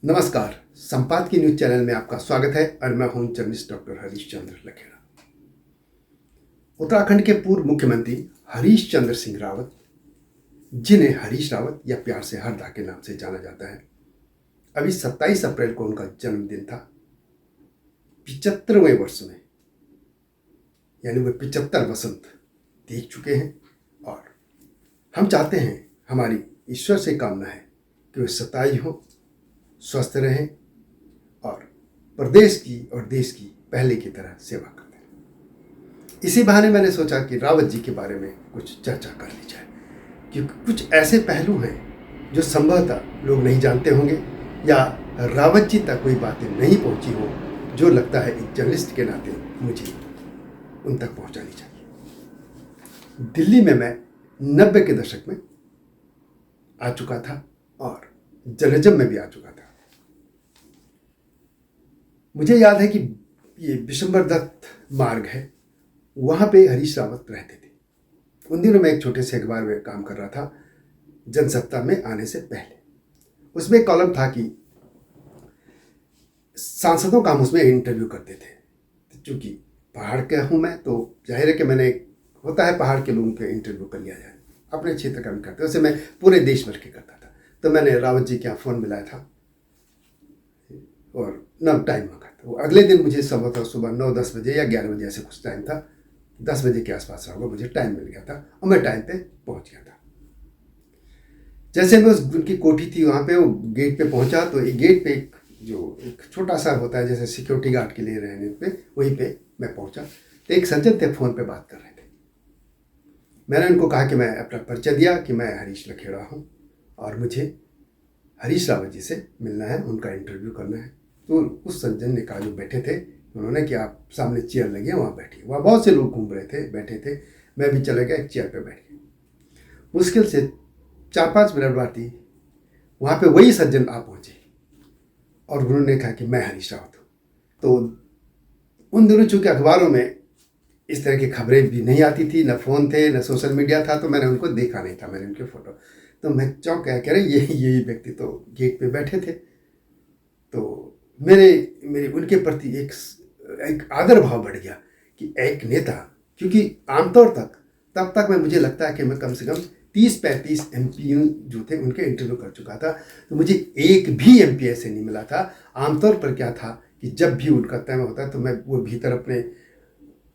नमस्कार। संपादकीय news channel में आपका स्वागत है और मैं हूं जर्नलिस्ट डॉक्टर हरीश चंद्र लखेड़ा। उत्तराखंड के पूर्व मुख्यमंत्री हरीश चंद्र सिंह रावत, जिन्हें हरीश रावत या प्यार से हरदा के नाम से जाना जाता है, अभी 27 अप्रैल को उनका जन्मदिन था। 75वें वर्ष में, यानी वे 75 वसंत देख चुके हैं और हम चाहते हैं, हमारी ईश्वर से कामना है कि वे सताई हो, स्वस्थ रहें और प्रदेश की और देश की पहले की तरह सेवा करते हैं। इसी बहाने मैंने सोचा कि रावत जी के बारे में कुछ चर्चा कर ली जाए, क्योंकि कुछ ऐसे पहलू हैं जो संभवतः लोग नहीं जानते होंगे या रावत जी तक कोई बातें नहीं पहुंची हो, जो लगता है एक जर्नलिस्ट के नाते मुझे उन तक पहुंचानी चाहिए। दिल्ली में मैं 90 के दशक में आ चुका था और जर्नलिज्म में भी आ चुका था। मुझे याद है कि ये विशंबर दत्त मार्ग है, वहाँ पे हरीश रावत रहते थे। उन दिनों मैं एक छोटे से अखबार में काम कर रहा था, जनसत्ता में आने से पहले। उसमें एक कॉलम था कि सांसदों का हम उसमें इंटरव्यू करते थे। चूँकि पहाड़ का हूँ मैं, तो जाहिर है कि मैंने, होता है पहाड़ के लोगों के इंटरव्यू कर लिया जाए, अपने क्षेत्र का भी करते, वैसे मैं पूरे देश भर के करता था। तो मैंने रावत जी के यहाँ फ़ोन मिलाया था और न टाइम मांगा था। वो अगले दिन मुझे संभवतः सुबह 9-10 बजे या 11 बजे ऐसे कुछ टाइम था, 10 बजे के आसपास होगा, मुझे टाइम मिल गया था और मैं टाइम पे पहुंच गया था। जैसे मैं उनकी कोठी थी वहाँ पे, वो गेट पे पहुंचा तो एक गेट पे एक छोटा सा होता है जैसे सिक्योरिटी गार्ड के लिए रहने पे, वहीं पे मैं पहुंचा तो एक सज्जन थे, फ़ोन पे बात कर रहे थे। मैंने उनको कहा कि मैं अपना परिचय दिया कि मैं हरीश लखेड़ा हूँ और मुझे हरीश रावत जी से मिलना है, उनका इंटरव्यू करना है। तो उस सज्जन ने कहा, जो बैठे थे उन्होंने, कि आप सामने चेयर लगी है, वहाँ बैठिए। वहाँ बहुत से लोग घूम रहे थे, बैठे थे। मैं भी चले गया, एक चेयर पे बैठ गया। मुश्किल से 4-5 मिनट बाद ही वहाँ पे वही सज्जन आ पहुँचे और उन्होंने कहा कि मैं हरीश रावत हूँ। तो उन दिनों चूँकि अखबारों में इस तरह की खबरें भी नहीं आती थी, न फ़ोन थे, न सोशल मीडिया था, तो मैंने उनको देखा नहीं था, मैंने उनके फ़ोटो। तो मैं चौंक गया, कह रहे यही व्यक्ति तो गेट पे बैठे थे। तो मेरे उनके प्रति एक आदर भाव बढ़ गया कि एक नेता, क्योंकि आमतौर तब तक मुझे लगता है कि मैं कम से कम 30-35 MP जो थे उनके इंटरव्यू कर चुका था, तो मुझे एक भी MP ऐसे नहीं मिला था। आमतौर पर क्या था कि जब भी उनका टाइम होता तो मैं, वो भीतर अपने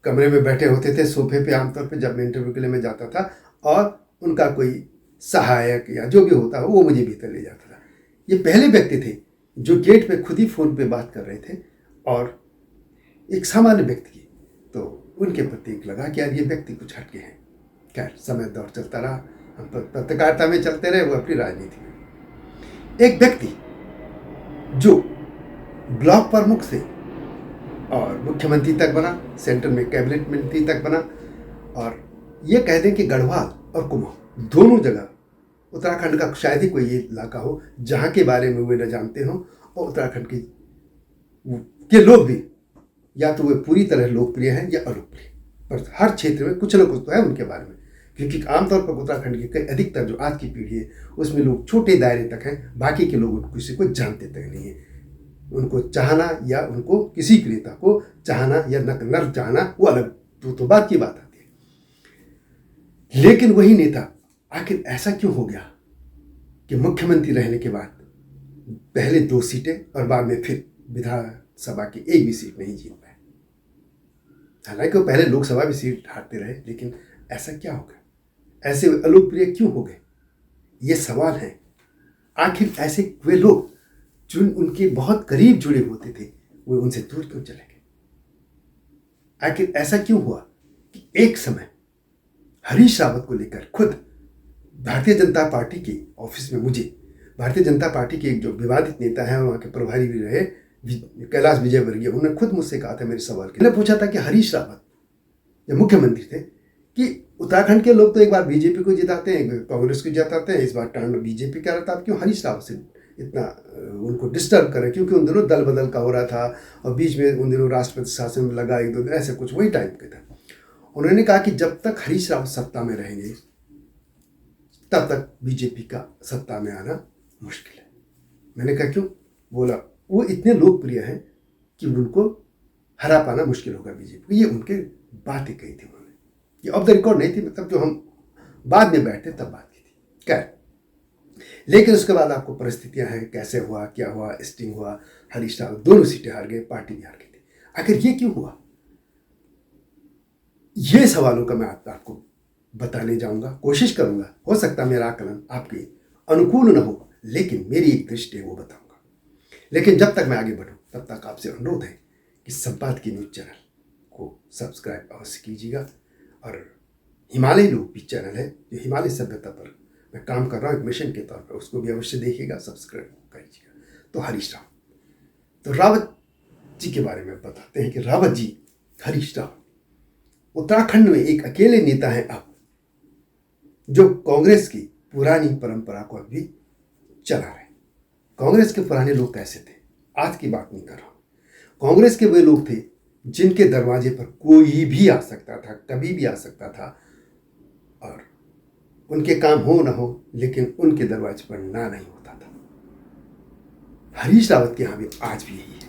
कमरे में बैठे होते थे सोफे पे, आमतौर पे जब मैं इंटरव्यू के लिए मैं जाता था, और उनका कोई सहायक या जो भी होता वो मुझे भीतर ले जाता था। ये पहले व्यक्ति थे जो गेट पे खुद ही फ़ोन पे बात कर रहे थे और एक सामान्य व्यक्ति की, तो उनके प्रति एक लगा कि यार ये व्यक्ति कुछ हटके हैं। खैर, समय दौर चलता रहा, हम पत्रकारिता में चलते रहे, वो अपनी राजनीति में। एक व्यक्ति जो ब्लॉक प्रमुख से और मुख्यमंत्री तक बना, सेंटर में कैबिनेट मंत्री तक बना, और ये कह दें कि गढ़वाल और कुमाऊं दोनों जगह उत्तराखंड का शायद ही कोई ये इलाका हो जहाँ के बारे में वे न जानते हों, और उत्तराखंड के लोग भी या तो वे पूरी तरह लोकप्रिय हैं या अलोकप्रिय, पर हर क्षेत्र में कुछ न कुछ तो है उनके बारे में। क्योंकि आमतौर पर उत्तराखंड के अधिकतर जो आज की पीढ़ी है उसमें लोग छोटे दायरे तक हैं, बाकी के लोग किसी को जानते तक नहीं है। उनको चाहना या उनको किसी भी नेता को चाहना या न चाहना, वो अलग तो बात की बात आती है। लेकिन वही नेता, आखिर ऐसा क्यों हो गया कि मुख्यमंत्री रहने के बाद पहले 2 सीटें और बाद में फिर विधानसभा की एक भी सीट नहीं जीत पाए? हालांकि वो पहले लोकसभा भी सीट हारते रहे, लेकिन ऐसा क्या हो गया? ऐसे अलोकप्रिय क्यों हो गए? ये सवाल है। आखिर ऐसे वे लोग जो उनके बहुत करीब जुड़े होते थे, वो उनसे दूर क्यों चले गए? आखिर ऐसा क्यों हुआ कि एक समय हरीश रावत को लेकर खुद भारतीय जनता पार्टी के ऑफिस में मुझे, भारतीय जनता पार्टी के एक जो विवादित नेता हैं, वहाँ के प्रभारी भी रहे, कैलाश विजयवर्गीय, उन्होंने खुद मुझसे कहा था, मेरे सवाल के लिए पूछा था कि हरीश रावत जब मुख्यमंत्री थे कि उत्तराखंड के लोग तो एक बार बीजेपी को जिताते हैं, कांग्रेस को जिताते हैं, इस बार टर्न बीजेपी का रहता, आप क्यों हरीश रावत से इतना उनको डिस्टर्ब करें? क्योंकि उन दिनों दल बदल का हो रहा था और बीच में उन दिनों राष्ट्रपति शासन में लगा 1-2 दिन, ऐसे कुछ वही टाइप का था। उन्होंने कहा कि जब तक हरीश रावत सत्ता में रहेंगे तब तक बीजेपी का सत्ता में आना मुश्किल है। मैंने कहा क्यों? बोला, वो इतने लोकप्रिय हैं कि उनको हरा पाना मुश्किल होगा बीजेपी। ये उनके बातें कही थी उन्होंने, ये ऑफ द रिकॉर्ड नहीं थी, मतलब जो हम बाद में बैठते तब बात की थी। खैर, लेकिन उसके बाद आपको परिस्थितियां हैं, कैसे हुआ, क्या हुआ, स्टिंग हुआ, हरीश रावत दोनों सीटें हार गए, पार्टी भी हार गई थी। आखिर ये क्यों हुआ? ये सवालों का मैं आपको बताने जाऊंगा, कोशिश करूंगा। हो सकता मेरा आकलन आपके अनुकूल न हो, लेकिन मेरी एक दृष्टि है वो बताऊंगा। लेकिन जब तक मैं आगे बढ़ूं तब तक आपसे अनुरोध है कि संपादकीय न्यूज चैनल को सब्सक्राइब अवश्य कीजिएगा। और हिमालय लोक भी चैनल है जो हिमालय सभ्यता पर मैं काम कर रहा हूँ एक मिशन के तौर पर, उसको भी अवश्य देखिएगा, सब्सक्राइब करिएगा। तो हरीश रावत, तो रावत जी के बारे में बताते हैं कि रावत जी, हरीश रावत उत्तराखंड में एक अकेले नेता हैं अब जो कांग्रेस की पुरानी परंपरा को अभी चला रहे। कांग्रेस के पुराने लोग कैसे थे, आज की बात नहीं कर रहा हूं। कांग्रेस के वे लोग थे जिनके दरवाजे पर कोई भी आ सकता था, कभी भी आ सकता था, और उनके काम हो ना हो, लेकिन उनके दरवाजे पर ना नहीं होता था। हरीश रावत के यहाँ भी आज भी यही है।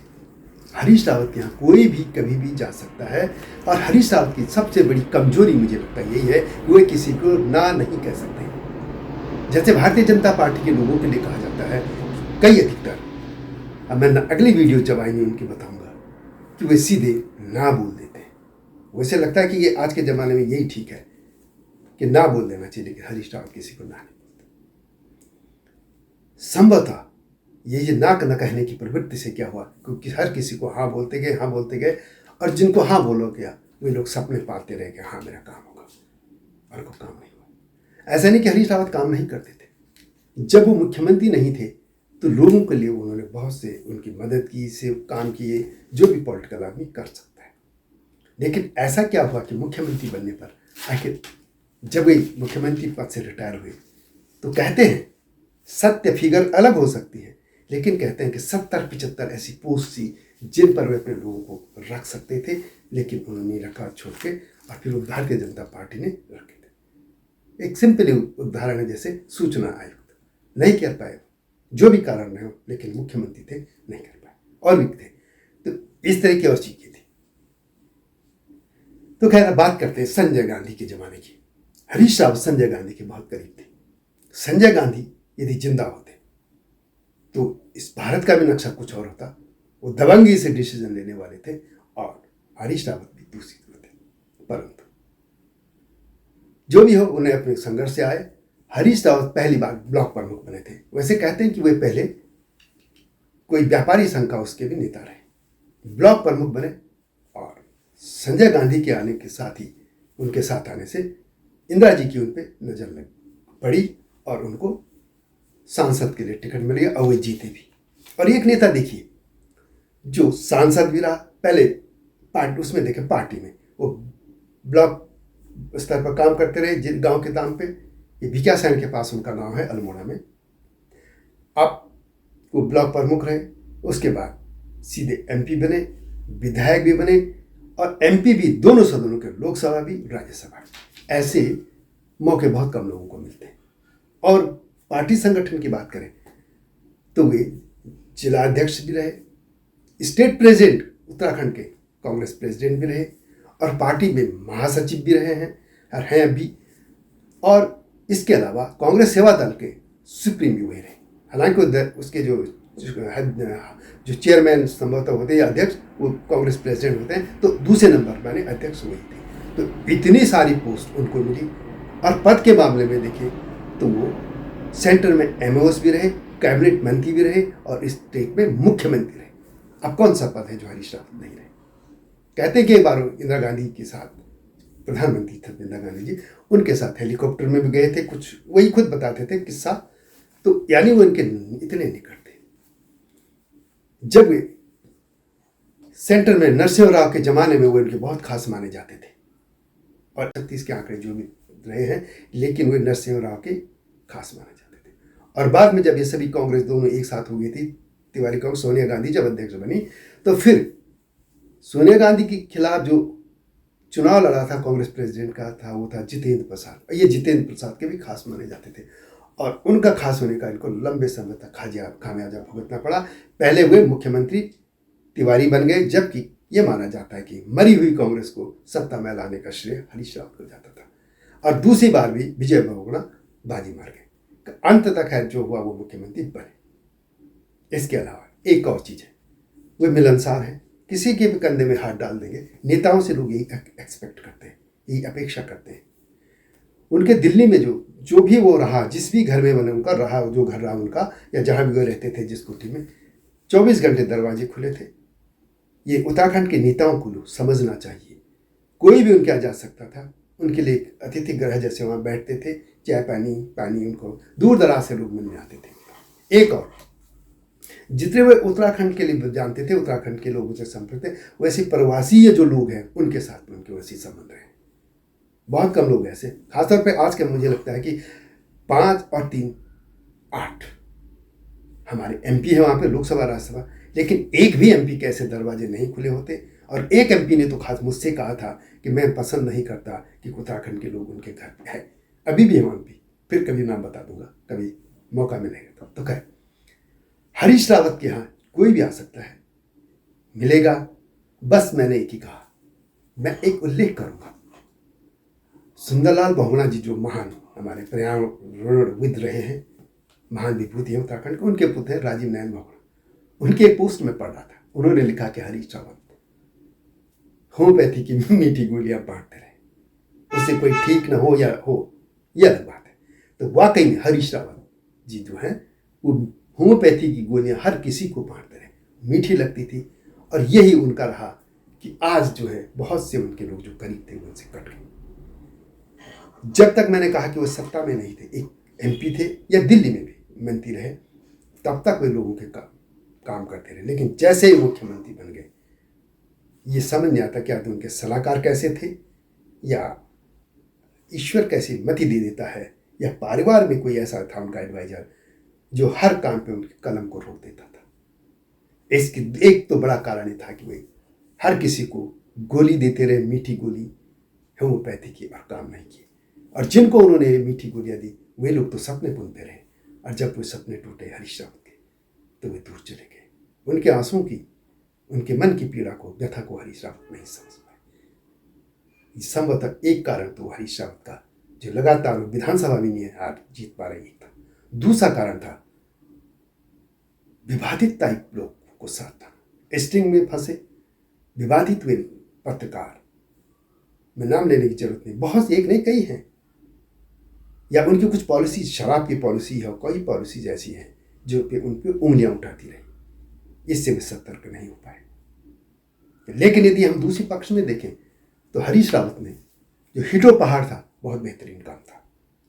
हरीश रावत के यहाँ कोई भी कभी भी जा सकता है, और हरीश रावत की सबसे बड़ी कमजोरी मुझे लगता है यही है कि वे किसी को ना नहीं कह सकते। जैसे भारतीय जनता पार्टी के लोगों के लिए कहा जाता है, कई अधिकतर, अब मैं अगली वीडियो जब आएंगे उनकी बताऊंगा कि वे सीधे ना बोल देते हैं। वैसे लगता है कि ये आज के ज़माने में यही ठीक है कि ना बोल देना चाहिए, लेकिन हरीश रावत किसी को ना नहीं बोलते। संभवतः ये ना कहने की प्रवृत्ति से क्या हुआ, क्योंकि हर किसी को हाँ बोलते गए, हाँ बोलते गए, और जिनको हाँ बोलो गया वे लोग सपने पालते रह गए, हाँ मेरा काम होगा, और को काम नहीं हुआ। ऐसा नहीं कि हरीश रावत काम नहीं करते थे। जब वो मुख्यमंत्री नहीं थे तो लोगों के लिए उन्होंने बहुत से उनकी मदद की, से काम किए, जो भी पॉलिटिकल आदमी कर सकता है। लेकिन ऐसा क्या हुआ कि मुख्यमंत्री बनने पर, आखिर जब वे मुख्यमंत्री पद से रिटायर हुए, तो कहते हैं सत्य फिगर अलग हो सकती है, लेकिन कहते हैं कि 70-75 ऐसी पोस्ट थी जिन पर वे अपने लोगों को रख सकते थे, लेकिन उन्होंने रखा छोड़ के, और फिर वो भारतीय जनता पार्टी ने रखे थे। एक सिंपल उदाहरण है, जैसे सूचना आयुक्त नहीं कर पाए, जो भी कारण रहे हो, लेकिन मुख्यमंत्री थे, नहीं कर पाए, और भी थे। तो इस तरह की और चीजें थी। तो खैर बात करते हैं संजय गांधी के जमाने की। हरीश रावत संजय गांधी के बहुत करीब थे। संजय गांधी यदि जिंदा होते तो इस भारत का भी नक्शा कुछ और होता। वो दबंगी से डिसीजन लेने वाले थे, और हरीश रावत भी दूसरी थे। परंतु जो भी हो, उन्हें अपने संघर्ष से आए। हरीश रावत पहली बार ब्लॉक प्रमुख बने थे। वैसे कहते हैं कि वे पहले कोई व्यापारी संघ का उसके भी नेता रहे, ब्लॉक प्रमुख बने, और संजय गांधी के आने के साथ ही, उनके साथ आने से इंदिरा जी की उन पर नजर लग पड़ी, और उनको सांसद के लिए टिकट मिल गया, और वे जीते भी। और एक नेता देखिए जो सांसद भी रहा, पहले पार्टी उसमें देखे, पार्टी में वो ब्लॉक स्तर पर काम करते रहे, गांव के दाम पे। ये भिकिया सैन के पास उनका गांव है, अल्मोड़ा में। अब वो ब्लॉक प्रमुख रहे, उसके बाद सीधे एमपी बने, विधायक भी बने, और एमपी भी, दोनों सदनों के, लोकसभा भी, राज्यसभा। ऐसे मौके बहुत कम लोगों को मिलते हैं। और पार्टी संगठन की बात करें तो वे जिला अध्यक्ष भी रहे, स्टेट प्रेसिडेंट, उत्तराखंड के कांग्रेस प्रेसिडेंट भी रहे, और पार्टी में महासचिव भी रहे हैं, और हैं अभी। और इसके अलावा कांग्रेस सेवा दल के सुप्रीम भी वही रहे। हालांकि उसके जो चेयरमैन संभवतः होते हैं, अध्यक्ष, वो कांग्रेस प्रेसिडेंट होते हैं, तो दूसरे नंबर माने अध्यक्ष वही थे। तो इतनी सारी पोस्ट उनको मिली। और पद के मामले में देखिए तो वो सेंटर में एमओएस भी रहे, कैबिनेट मंत्री भी रहे, और स्टेट में मुख्यमंत्री रहे। अब कौन सा पद है जो हरीश रावत नहीं रहे? कहते हैं कि एक बार इंदिरा गांधी के साथ, प्रधानमंत्री थे इंदिरा गांधी जी, उनके साथ हेलीकॉप्टर में भी गए थे, कुछ वही खुद बताते थे किस्सा। तो यानी वो इनके इतने निकट थे। जब वे सेंटर में नरसिंह राव के जमाने में वो इनके बहुत खास माने जाते थे, और 36 के आंकड़े जो भी रहे हैं, लेकिन वे नरसिंह राव के खास माने जाते थे। और बाद में जब ये सभी कांग्रेस दोनों एक साथ हो गई थी, तिवारी कांग्रेस, सोनिया गांधी जब अध्यक्ष बनी, तो फिर सोनिया गांधी के खिलाफ जो चुनाव लड़ा था कांग्रेस प्रेसिडेंट का था, वो था जितेंद्र प्रसाद। ये जितेंद्र प्रसाद के भी खास माने जाते थे। और उनका खास होने का इनको लंबे समय तक खामियाजा भुगतना पड़ा। पहले वे मुख्यमंत्री तिवारी बन गए, जबकि ये माना जाता है कि मरी हुई कांग्रेस को सत्ता में लाने का श्रेय हरीश रावत को जाता था। और दूसरी बार भी विजय बहुगुणा बाजी मार गए। अंत तक खैर जो हुआ वो मुख्यमंत्री बने। इसके अलावा एक और चीज है, वे मिलनसार हैं, किसी के भी कंधे में हाथ डाल देंगे। नेताओं से लोग यही एक्सपेक्ट करते हैं, यही अपेक्षा करते हैं। उनके दिल्ली में जो भी वो रहा, जिस भी घर में मैंने उनका रहा, जो घर रहा उनका, या जहां भी वो रहते थे, जिस कोठी में, 24 घंटे दरवाजे खुले थे। ये उत्तराखंड के नेताओं को समझना चाहिए। कोई भी उनके यहाँ जा सकता था। उनके लिए अतिथि गृह जैसे वहाँ बैठते थे, चाय पानी उनको दूर दराज से लोग मिलने आते थे। एक और, जितने वे उत्तराखंड के लिए जानते थे, उत्तराखंड के लोगों से संपर्क थे, वैसे प्रवासी जो लोग हैं उनके साथ में उनके वैसे संबंध रहे। बहुत कम लोग ऐसे, खासतौर पे आज के मुझे लगता है कि 5 और 3 8 हमारे एमपी है वहाँ पे, लोकसभा राज्यसभा, लेकिन एक भी एमपी के ऐसे दरवाजे नहीं खुले होते। और एक एमपी ने तो खास मुझसे कहा था कि मैं पसंद नहीं करता कि उत्तराखंड के लोग उनके घर पे है। अभी भी है एमपी, फिर कभी नाम बता दूंगा, कभी मौका मिलेगा तो खैर। हरीश रावत के यहाँ कोई भी आ सकता है, मिलेगा। बस मैंने एक ही कहा, मैं एक उल्लेख करूंगा, सुंदरलाल बहुगुणा जी जो महान हमारे पर्यावरणविद रहे हैं, महान विभूति है उत्तराखंड के, उनके पुत्र हैं राजीव नयन बहुगुणा। उनके एक पोस्ट में पढ़ रहा था, उन्होंने लिखा कि हरीश रावत होम्योपैथी की मीठी गोलियां बांटते रहे, उससे कोई ठीक ना हो या हो, यह अलग बात है। तो वाकई में हरीश रावत जी जो है वो होम्योपैथी की गोलियां हर किसी को बांटते रहे, मीठी लगती थी। और यही उनका रहा कि आज जो है बहुत से उनके लोग जो करीब थे उनसे कट गए। जब तक मैंने कहा कि वो सत्ता में नहीं थे, एक एमपी थे या दिल्ली में भी मंत्री रहे, तब तक वे लोगों के काम करते रहे। लेकिन जैसे ही मुख्यमंत्री बन गए, ये समझ नहीं आता क्या तो उनके सलाहकार कैसे थे, या ईश्वर कैसी मति दे देता है, या परिवार में कोई ऐसा था उनका एडवाइजर जो हर काम पे उनके कलम को रोक देता था। इसकी एक तो बड़ा कारण था कि वे हर किसी को गोली देते रहे, मीठी गोली होम्योपैथी की, और काम नहीं किए। और जिनको उन्होंने मीठी गोलियां दी वे लोग तो सपने बुनते रहे, और जब वो सपने टूटे हरीश रावत के तो वे दूर चले गए। उनके आंसुओं की, उनके मन की पीड़ा को, व्यथा को हरीश रावत नहीं समझ पाए। संभवतः एक कारण तो हरीश रावत का जो लगातार विधानसभा में नहीं हार जीत पा रही था। दूसरा कारण था विवादित टाइप लोग को साथ था, स्ट्रिंग में फंसे विवादित हुए पत्रकार, मैं नाम लेने की जरूरत नहीं, बहुत एक नहीं कई हैं, या उनकी कुछ पॉलिसी, शराब की पॉलिसी है, कोई पॉलिसीज ऐसी हैं जो पे उन पर उंगलियां उठाती रही, इससे वे सतर्क नहीं हो पाए। लेकिन यदि हम दूसरे पक्ष में देखें तो हरीश रावत ने जो हिटो पहाड़ था बहुत बेहतरीन काम था।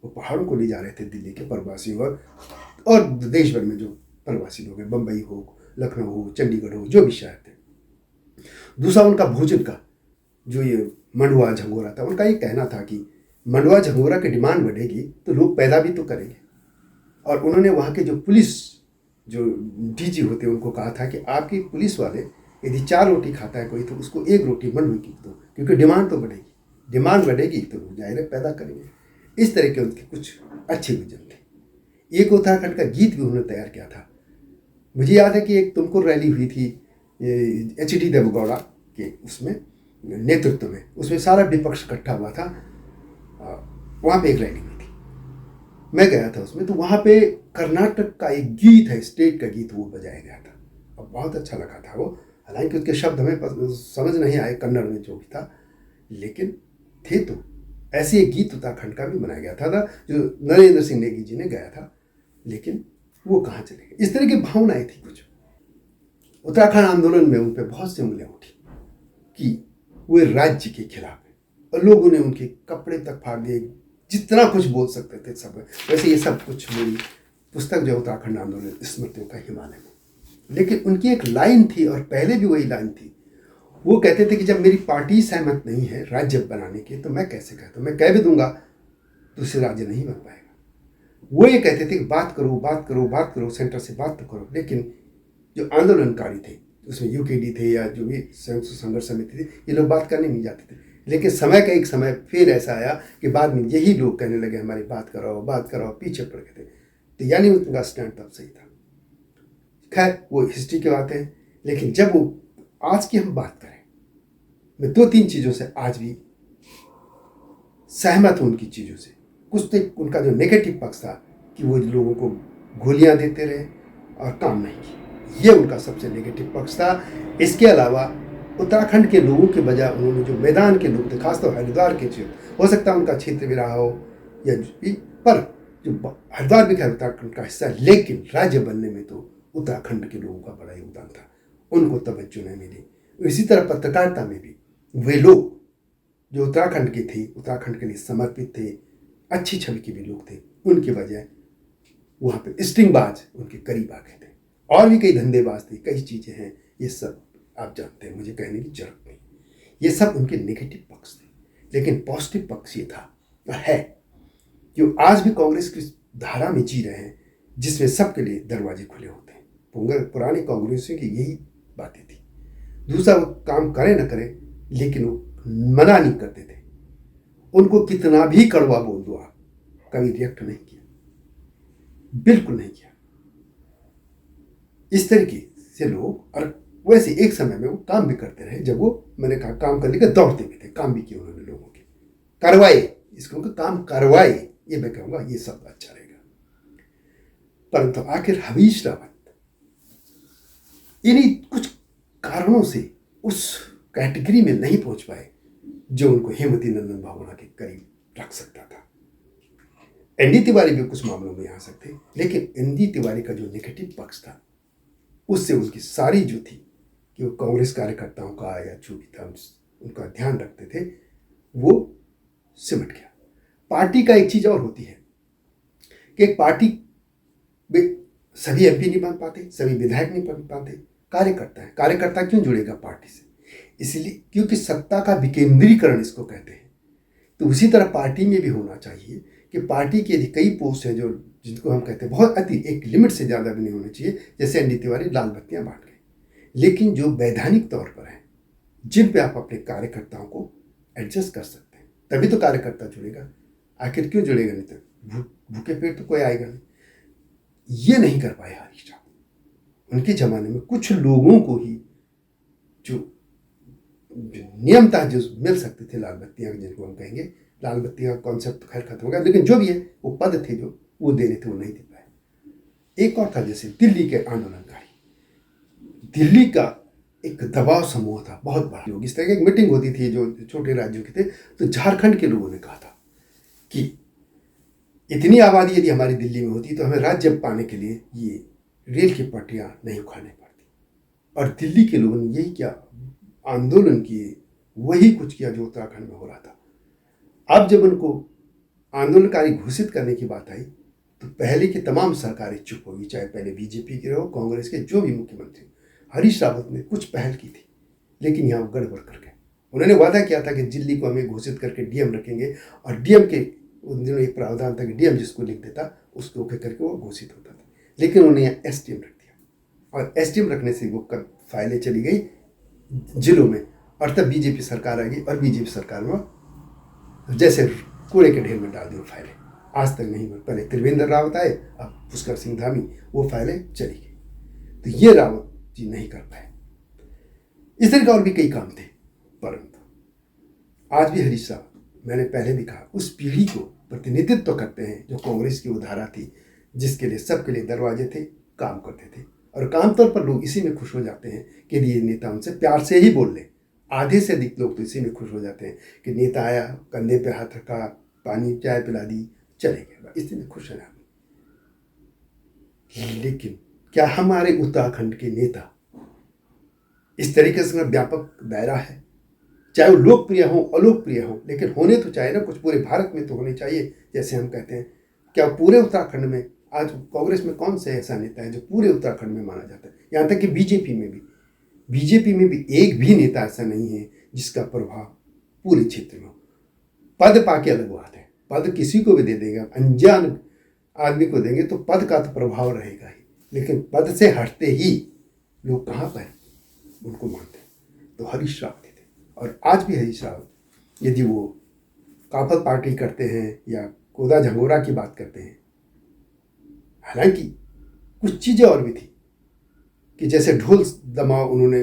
वो पहाड़ों को ले जा रहे थे दिल्ली के प्रवासी और देश भर में जो प्रवासी लोग हैं, बम्बई हो, लखनऊ हो, चंडीगढ़ हो, जो भी शहर थे। दूसरा उनका भोजन का जो ये मंडुआ झंगोरा था, उनका ये कहना था कि मंडुआ झंगोरा की डिमांड बढ़ेगी तो लोग पैदा भी तो करेंगे। और उन्होंने वहाँ के जो पुलिस जो डीजी होते उनको कहा था कि आपकी पुलिस वाले यदि 4 रोटी खाता है कोई तो उसको 1 रोटी मंडुए की दो, क्योंकि डिमांड तो बढ़ेगी, डिमांड बढ़ेगी तो लोग जाहिर पैदा करेंगे। इस तरह के उनके कुछ अच्छे विजन थे। एक उत्तराखंड का गीत भी उन्होंने तैयार किया था। मुझे याद है कि एक तुमकुर रैली हुई थी HD देवेगौड़ा के उसमें नेतृत्व में, उसमें सारा विपक्ष इकट्ठा हुआ था, वहाँ पे एक रैली हुई थी, मैं गया था उसमें। तो वहाँ पे कर्नाटक का एक गीत है, स्टेट का गीत, वो बजाया गया था और बहुत अच्छा लगा था वो। हालांकि उसके शब्द हमें समझ नहीं आए कन्नड़ में जो भी था, लेकिन थे तो ऐसे एक गीत उत्तराखंड का भी बनाया गया था जो नरेंद्र सिंह नेगी जी ने गाया था, लेकिन वो कहाँ चले गए। इस तरह की भावनाएं थी कुछ। उत्तराखंड आंदोलन में उन पर बहुत सी उंगलियां उठी कि वे राज्य के खिलाफ है, और लोगों ने उनके कपड़े तक फाड़ दिए, जितना कुछ बोल सकते थे सब। वैसे ये सब कुछ मेरी पुस्तक जो उत्तराखंड आंदोलन स्मृतियों का हिमालय में, लेकिन उनकी एक लाइन थी और पहले भी वही लाइन थी। वो कहते थे कि जब मेरी पार्टी सहमत नहीं है राज्य बनाने की तो मैं कैसे कहता हूँ, मैं कह भी दूंगा तो उससे राज्य नहीं बन पाएगा। वो ये कहते थे कि बात करो बात करो बात करो, सेंटर से बात तो करो। लेकिन जो आंदोलनकारी थे उसमें UKD थे या जो भी संयुक्त संघर्ष समिति थी, ये लोग बात करने नहीं जाते थे। लेकिन समय का एक समय फिर ऐसा आया कि बाद में यही लोग कहने लगे हमारी बात कराओ, पीछे पड़ गए थे। तो यानी उनका स्टैंड तब सही था। खैर वो हिस्ट्री की बात है, लेकिन जब वो आज की हम बात करें, मैं 2-3 चीज़ों से आज भी सहमत हूँ उनकी चीज़ों से। कुछ तो उनका जो नेगेटिव पक्ष था कि वो लोगों को गोलियां देते रहे और काम नहीं किया, ये उनका सबसे नेगेटिव पक्ष था। इसके अलावा उत्तराखंड के लोगों के बजाय उन्होंने जो मैदान के लोग थे, खासतौर हरिद्वार के क्षेत्र, हो सकता है उनका क्षेत्र भी रहा हो या भी, पर जो हरिद्वार भी खैर उत्तराखंड का हिस्सा है, लेकिन राज्य बनने में तो उत्तराखंड के लोगों का बड़ा योगदान था, उनको तवज्जो नहीं मिली। इसी तरह पत्रकारिता में भी वे लोग जो उत्तराखंड के थे, उत्तराखंड के लिए समर्पित थे, अच्छी छवि के भी लोग थे, उनकी वजह वहाँ पे स्टिंगबाज उनके करीब आ गए थे। और भी कई धंधेबाज थे, कई चीज़ें हैं, ये सब आप जानते हैं, मुझे कहने की जरूरत नहीं। ये सब उनके नेगेटिव पक्ष थे, लेकिन पॉजिटिव पक्ष ये था और है जो आज भी कांग्रेस की धारा में जी रहे हैं, जिसमें सबके लिए दरवाजे खुले होते हैं। पुराने कांग्रेसियों की यही बातें थी। दूसरा, वो काम करे न करे, लेकिन वो मना नहीं करते थे। उनको कितना भी कड़वा बोल दो आप, कभी रिएक्ट नहीं किया, बिल्कुल नहीं किया। इस तरीके से लोग, और वैसे एक समय में वो काम भी करते रहे, जब वो, मैंने कहा, काम करने के दौड़ते भी थे, काम भी किए उन्होंने लोगों के, करवाए, इसको काम करवाए, ये मैं कहूँगा, ये सब अच्छा रहेगा। परंतु आखिर हरीश रावत इन्हीं कुछ कारणों से उस कैटेगरी में नहीं पहुंच पाए जो उनको हेमवती नंदन भावना के करीब रख सकता था। एनडी तिवारी भी कुछ मामलों में आ सकते, लेकिन एनडी तिवारी का जो नेगेटिव पक्ष था, उससे उनकी सारी जो थी कि वो कांग्रेस कार्यकर्ताओं का या जो भी था उनका ध्यान रखते थे, वो सिमट गया। पार्टी का एक चीज और होती है कि एक पार्टी में सभी एमपी नहीं बन पाते, सभी विधायक नहीं बन पाते, कार्यकर्ता है। कार्यकर्ता क्यों जुड़ेगा पार्टी से? इसलिए क्योंकि सत्ता का विकेंद्रीकरण इसको कहते हैं। तो उसी तरह पार्टी में भी होना चाहिए कि पार्टी की यदि कई पोस्ट हैं जो जिनको हम कहते हैं बहुत अति, एक लिमिट से ज़्यादा भी नहीं होनी चाहिए, जैसे एनडी तिवारी लाल बत्तियां बांट गए, लेकिन जो वैधानिक तौर पर हैं, जिन पे आप अपने कार्यकर्ताओं को एडजस्ट कर सकते हैं, तभी तो कार्यकर्ता जुड़ेगा। आखिर क्यों जुड़ेगा? नहीं तो भूखे पेट तो कोई आएगा नहीं। ये नहीं कर पाए हरीश रावत। उनके जमाने में कुछ लोगों को ही जो नियमतः जो मिल सकते थे लाल बत्तियां, जिनको हम कहेंगे, लाल बत्तियां कॉन्सेप्ट खैर खत्म हो गया, लेकिन जो भी है वो पद थे जो वो देने थे, वो नहीं दे पाए। एक और था जैसे दिल्ली के आंदोलनकारी, दिल्ली का एक दबाव समूह था बहुत बड़ा लोग। इस तरह की एक मीटिंग होती थी जो छोटे राज्यों के थे, तो झारखंड के लोगों ने कहा था कि इतनी आबादी यदि हमारी दिल्ली में होती तो हमें राज्य पाने के लिए ये रेल की पटरियां नहीं उखाड़नी पड़ती। और दिल्ली के लोगों ने यही क्या आंदोलन किए, वही कुछ किया जो उत्तराखंड में हो रहा था। अब जब उनको आंदोलनकारी घोषित करने की बात आई तो पहले की तमाम सरकारें चुप हो गई, चाहे पहले बीजेपी के हो, कांग्रेस के जो भी मुख्यमंत्री। हरीश रावत ने कुछ पहल की थी, लेकिन यहाँ गड़बड़ कर गए। उन्होंने वादा किया था कि दिल्ली को हमें घोषित करके डीएम रखेंगे, और डीएम के उन दिनों एक प्रावधान था कि डीएम जिसको लिख देता उसको ओके करके वो घोषित होता था, लेकिन उन्होंने यहाँ एसडीएम रख दिया, और एसडीएम रखने से वो फाइलें चली गई जिलों में, और तब बीजेपी सरकार आ गई, और बीजेपी सरकार में जैसे कूड़े के ढेर में डाल दी वो फाइलें, आज तक नहीं बन। पहले त्रिवेंद्र रावत आए, अब पुष्कर सिंह धामी, वो फाइलें चली गई। तो ये रावत जी नहीं कर पाए। इस तरह का और भी कई काम थे, परंतु आज भी हरीश रावत, मैंने पहले भी कहा, उस पीढ़ी को प्रतिनिधित्व करते हैं जो कांग्रेस की वो धारा थी जिसके लिए सबके लिए दरवाजे थे, काम करते थे। और आमतौर पर लोग इसी में खुश हो जाते हैं कि ये नेता उनसे प्यार से ही बोल ले। आधे से अधिक लोग तो इसी में खुश हो जाते हैं कि नेता आया, कंधे पे हाथ रखा, पानी चाय पिला दी, चले गए, इसी में खुश है आदमी। लेकिन क्या हमारे उत्तराखंड के नेता इस तरीके से व्यापक दायरा है, चाहे वो लोकप्रिय हो अलोकप्रिय हो, लेकिन होने तो चाहिए ना, कुछ पूरे भारत में तो होने चाहिए। जैसे हम कहते हैं, क्या पूरे उत्तराखंड में आज कांग्रेस में कौन से ऐसा नेता है जो पूरे उत्तराखंड में माना जाता है? यहाँ तक कि बीजेपी में भी एक भी नेता ऐसा नहीं है जिसका प्रभाव पूरे क्षेत्र में हो। पद पाके अलग बात है, पद किसी को भी दे देगा, अनजान आदमी को देंगे तो पद का तो प्रभाव रहेगा ही, लेकिन पद से हटते ही लोग कहाँ पर उनको मानते हैं? तो हरीश रावत थे। और आज भी हरीश रावत यदि वो काफल पार्टी करते हैं या कोदा झंगोरा की बात करते हैं, हालांकि कुछ चीज़ें और भी थी कि जैसे ढोल दमाव उन्होंने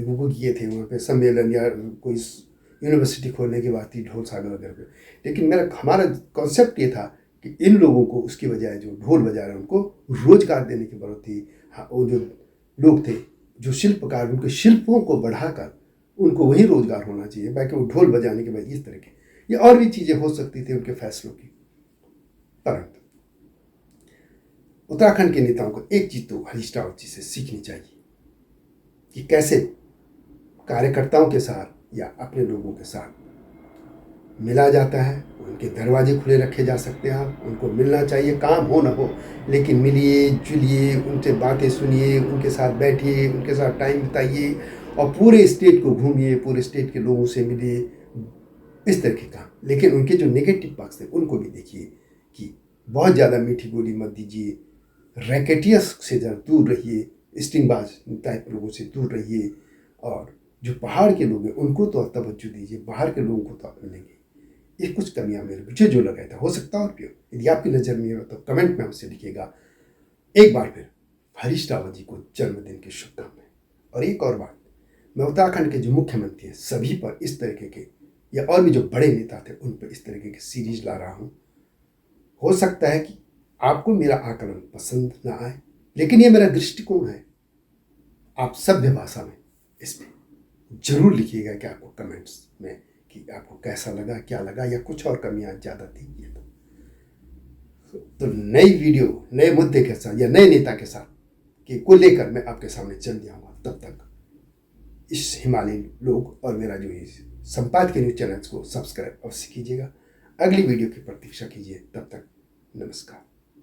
वो किए थे वहाँ पे सम्मेलन या कोई यूनिवर्सिटी खोलने की बात थी ढोल सागर वगैरह पे। लेकिन हमारा कॉन्सेप्ट ये था कि इन लोगों को उसकी बजाय जो ढोल बजा रहे हैं उनको रोजगार देने की जरूरत थी। हाँ, वो जो लोग थे जो शिल्पकार, उनके शिल्पों को बढ़ाकर उनको वही रोजगार होना चाहिए, बाकी वो ढोल बजाने के बाद इस तरह के ये और भी चीज़ें हो सकती थी उनके फैसलों की। परंतु उत्तराखंड के नेताओं को एक चीज़ तो हरीश रावत जी से सीखनी चाहिए कि कैसे कार्यकर्ताओं के साथ या अपने लोगों के साथ मिला जाता है। उनके दरवाजे खुले रखे जा सकते हैं, आप उनको मिलना चाहिए, काम हो ना हो लेकिन मिलिए जुलिए, उनसे बातें सुनिए, उनके साथ बैठिए, उनके साथ टाइम बिताइए और पूरे स्टेट को घूमिए, पूरे स्टेट के लोगों से मिलिए, इस तरह के काम। लेकिन उनके जो नेगेटिव पक्ष थे उनको भी देखिए कि बहुत ज़्यादा मीठी बोली मत दीजिए, रैकेटियस से जरा दूर रहिए, स्टिंगबाज टाइप लोगों से दूर रहिए, और जो पहाड़ के लोग हैं उनको तो तवज्जो दीजिए, बाहर के लोगों को तो आप मिलेंगे। ये कुछ कमियां मुझे जो लगा था, हो सकता है और भी हो। यदि आपकी नज़र में हो तो कमेंट में हमसे लिखिएगा। एक बार फिर हरीश रावत जी को जन्मदिन की शुभकामनाएं। और एक और बात, मैं उत्तराखंड के जो मुख्यमंत्री हैं सभी पर इस तरीके के या और भी जो बड़े नेता थे उन पर इस तरीके की सीरीज ला रहा हूँ। हो सकता है कि आपको मेरा आकलन पसंद ना आए, लेकिन ये मेरा दृष्टिकोण है। आप सभ्य भाषा में इसमें जरूर लिखिएगा कि आपको कमेंट्स में कि आपको कैसा लगा, क्या लगा, या कुछ और कमियां ज़्यादा थी ये तो नई वीडियो नए मुद्दे के साथ या नए नेता के साथ को लेकर मैं आपके सामने जल्दी आऊँगा। तब तक इस हिमालयन लोग और मेरा जो ये संपादकीय न्यूज़ चैनल्स को सब्सक्राइब अवश्य कीजिएगा। अगली वीडियो की प्रतीक्षा कीजिए। तब तक नमस्कार।